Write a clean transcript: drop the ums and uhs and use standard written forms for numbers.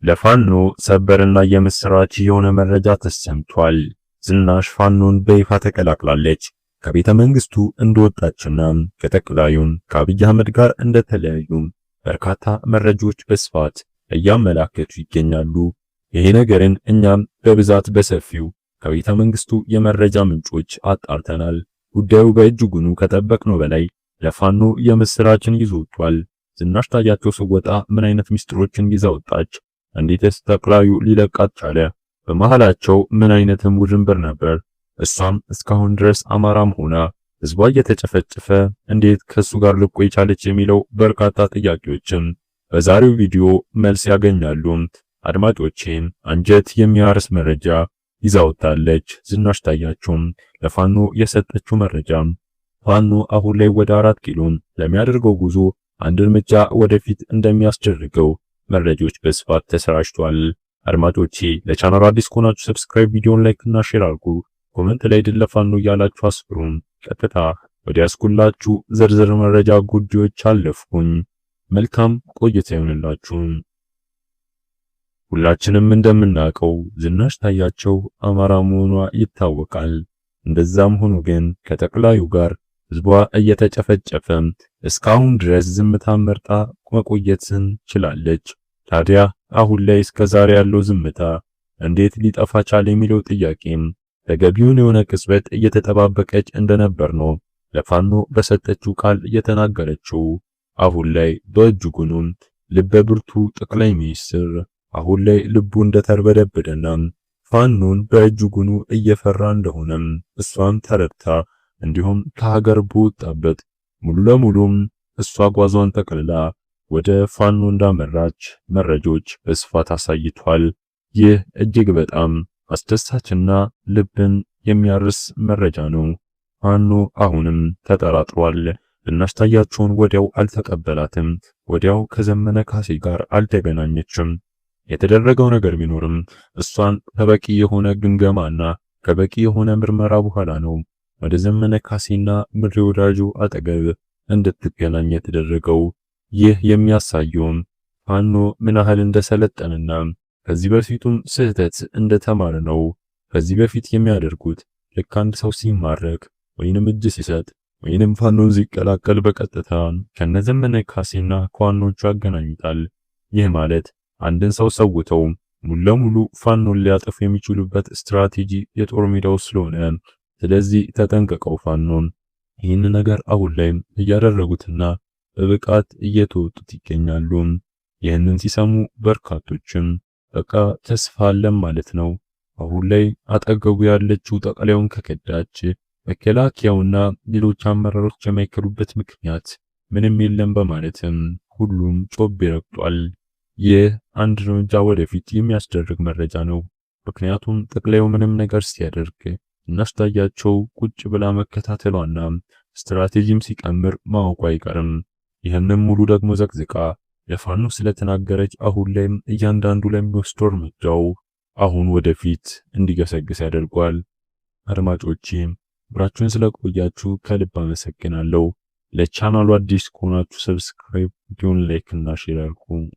ለፋኖ ሰበርና የምስራች የሆነ መረጃ ተሰምቷል። ዝናሽ ፋኖን በይፋ ተቀላቅላለች። ከቤተ መንግስቱ እንደወጣችና ከጠቅላዩን ከአብይ አህመድ ጋር እንደተለያዩ በርካታ መረጃዎች በስፋት እያመላከቱ ይገኛሉ። ይሄ ነገርን እኛም በብዛት በሰፊው ከቤተ መንግስቱ የመረጃ ምንጮች አጣርተናል። ጉዳዩ በእጅጉኑ ከጠበቅነው በላይ ለፋኖ የምስራችን ይዞ ወጥቷል። ዝናሽ ታያቸው ስወጣ ምን አይነት ሚስጥሮችን ይዛ ወጣች? እንዴትስ ጠቅላዩ ሊለቃት ቻለ? በመሃላቸው ምን አይነትም ውዥንብር ነበር? እሷም እስካሁን ድረስ አማራም ሆና ህዝቧ እየተጨፈጨፈ እንዴት ከሱ ጋር ልቆይ ቻለች የሚለው በርካታ ጥያቄዎችም በዛሬው ቪዲዮ መልስ ያገኛሉ። አድማጮቼም አንጀት የሚያርስ መረጃ ይዛ ወጣለች። ዝናሽ ታያቸው ለፋኖ የሰጠችው መረጃ ፋኖ አሁን ላይ ወደ 4 ኪሎ ለሚያደርገው ጉዞ አንድ እርምጃ ወደፊት እንደሚያስደርገው መረጃዎች በስፋት ተሰራጭቷል። አድማጮቼ ለቻናሉ አዲስ ከሆናችሁ ሰብስክራይብ፣ ቪዲዮን ላይክ እና ሼር አድርጉ። ኮሜንት ላይ ድል ለፋኖ እያላችሁ አስፍሩን። ቀጥታ ወደ ያስኩላችሁ ዝርዝር መረጃ ጉዳዮች አለፍኩኝ። መልካም ቆይታ ይሁንላችሁ። ሁላችንም እንደምናውቀው ዝናሽ ታያቸው አማራ መሆኗ ይታወቃል። እንደዛም ሆኖ ግን ከጠቅላዩ ጋር ህዝቧ እየተጨፈጨፈ እስካሁን ድረስ ዝምታን መርጣ መቆየትን ችላለች። ታዲያ አሁን ላይ እስከዛሬ ያለው ዝምታ እንዴት ሊጠፋ ቻለ የሚለው ጥያቄም ተገቢውን የሆነ ቅጽበት እየተጠባበቀች እንደነበር ነው ለፋኖ በሰጠችው ቃል እየተናገረችው። አሁን ላይ በእጅጉኑ ልበ ብርቱ ጠቅላይ ሚኒስትር አሁን ላይ ልቡ እንደተርበደበደና ፋኖን በእጅጉኑ እየፈራ እንደሆነም እሷም ተረድታ እንዲሁም ከሀገር በወጣበት ሙሉ ለሙሉም እሷ ጓዟን ጠቅልላ ወደ ፋኖ እንዳመራች መረጃዎች በስፋት አሳይቷል። ይህ እጅግ በጣም አስደሳችና ልብን የሚያርስ መረጃ ነው። ፋኖ አሁንም ተጠራጥሯል። ዝናሽ ታያቸውን ወዲያው አልተቀበላትም። ወዲያው ከዘመነ ካሴ ጋር አልተገናኘችም። የተደረገው ነገር ቢኖርም እሷን ከበቂ የሆነ ግምገማና ከበቂ የሆነ ምርመራ በኋላ ነው ወደ ዘመነ ካሴና ምድሬ ወዳጁ አጠገብ እንድትገናኝ የተደረገው። ይህ የሚያሳየው ፋኖ ምን ያህል እንደሰለጠነና ከዚህ በፊቱም ስህተት እንደተማረ ነው። ከዚህ በፊት የሚያደርጉት ልክ አንድ ሰው ሲማረክ ወይንም እጅ ሲሰጥ ወይንም ፋኖን ሲቀላቀል በቀጥታ ከነዘመነ ካሴና ከዋኖቹ ያገናኙታል። ይህ ማለት አንድን ሰው ሰውተው ሙሉ ለሙሉ ፋኖን ሊያጠፉ የሚችሉበት ስትራቴጂ የጦር ሜዳው ስለሆነ ስለዚህ ተጠንቀቀው ፋኖን። ይህን ነገር አሁን ላይ እያደረጉትና በብቃት እየተወጡት ይገኛሉ። ይህንን ሲሰሙ በርካቶችም በቃ ተስፋ አለም ማለት ነው። አሁን ላይ አጠገቡ ያለችው ጠቅላዩን ከከዳች መከላከያውና ሌሎች አመራሮች የማይከሉበት ምክንያት ምንም የለም በማለትም ሁሉም ጮቤ ረግጧል። ይህ አንድ እርምጃ ወደፊት የሚያስደርግ መረጃ ነው። ምክንያቱም ጠቅላዩ ምንም ነገር ሲያደርግ ዝናሽ ታያቸው ቁጭ ብላ መከታተሏና ስትራቴጂም ሲቀምር ማወቁ አይቀርም። ይህንን ሙሉ ደግሞ ዘቅዝቃ ለፋኖ ስለተናገረች አሁን ላይም እያንዳንዱ ለሚወስደው እርምጃው አሁን ወደፊት እንዲገሰግስ ያደርጓል። አድማጮቼ አብራችሁን ስለቆያችሁ ከልብ አመሰግናለሁ። ለቻናሉ አዲስ ከሆናችሁ ሰብስክራይብ፣ ቪዲዮን ላይክ እና ሼር አድርጉ።